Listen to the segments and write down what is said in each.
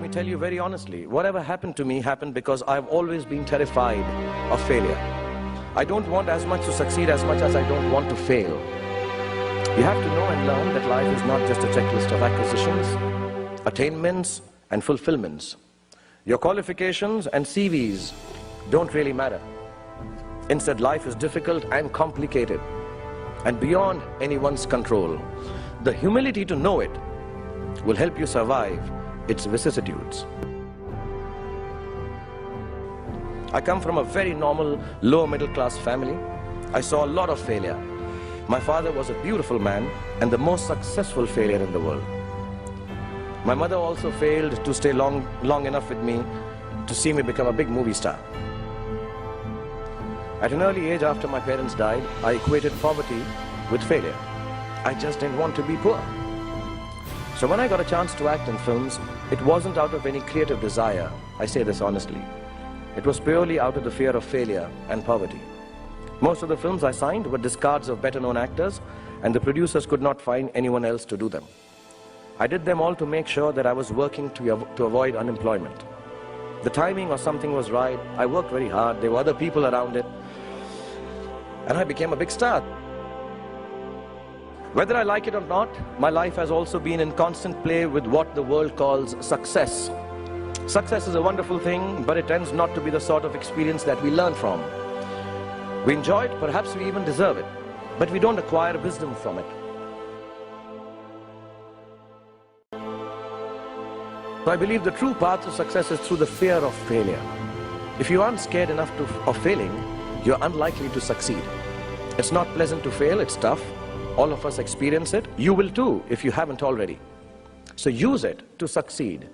me tell you very honestly, whatever happened to me happened because I've always been terrified of failure. I don't want as much to succeed as much as I don't want to fail. You have to know and learn that life is not just a checklist of acquisitions, attainments and fulfillments. Your qualifications and CVs don't really matter. Instead, life is difficult and complicated and beyond anyone's control. The humility to know it will help you survive its vicissitudes. I come from a very normal, lower middle class family. I saw a lot of failure. My father was a beautiful man and the most successful failure in the world. My mother also failed to stay long enough with me to see me become a big movie star. At an early age after my parents died, I equated poverty with failure. I just didn't want to be poor. So when I got a chance to act in films, it wasn't out of any creative desire, I say this honestly. It was purely out of the fear of failure and poverty. Most of the films I signed were discards of better-known actors, and the producers could not find anyone else to do them. I did them all to make sure that I was working to avoid unemployment. The timing or something was right, I worked very hard, there were other people around it, and I became a big star. Whether I like it or not, my life has also been in constant play with what the world calls success. Success is a wonderful thing, but it tends not to be the sort of experience that we learn from. We enjoy it, perhaps we even deserve it, but we don't acquire wisdom from it. So I believe the true path to success is through the fear of failure. If you aren't scared enough of failing, you're unlikely to succeed. It's not pleasant to fail, it's tough. All of us experience it. You will too, if you haven't already. So use it to succeed.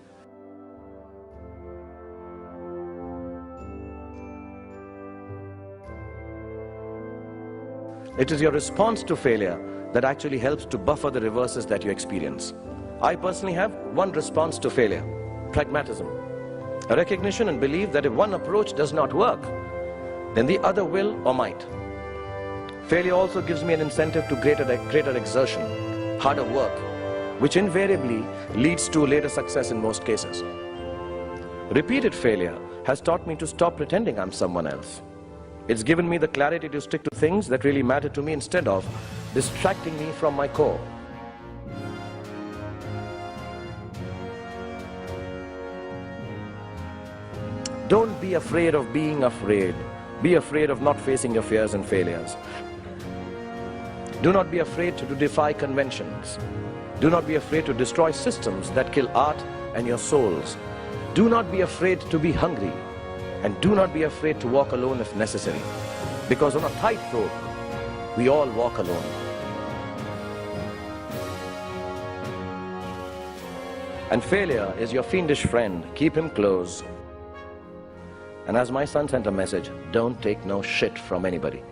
It is your response to failure that actually helps to buffer the reverses that you experience. I personally have one response to failure: pragmatism. A recognition and belief that if one approach does not work, then the other will or might. Failure also gives me an incentive to greater exertion, harder work, which invariably leads to later success in most cases. Repeated failure has taught me to stop pretending I'm someone else. It's given me the clarity to stick to things that really matter to me instead of distracting me from my core. Don't be afraid of being afraid. Be afraid of not facing your fears and failures. Do not be afraid to defy conventions. Do not be afraid to destroy systems that kill art and your souls. Do not be afraid to be hungry. And do not be afraid to walk alone if necessary. Because on a tightrope, we all walk alone. And failure is your fiendish friend. Keep him close. And as my son sent a message, don't take no shit from anybody.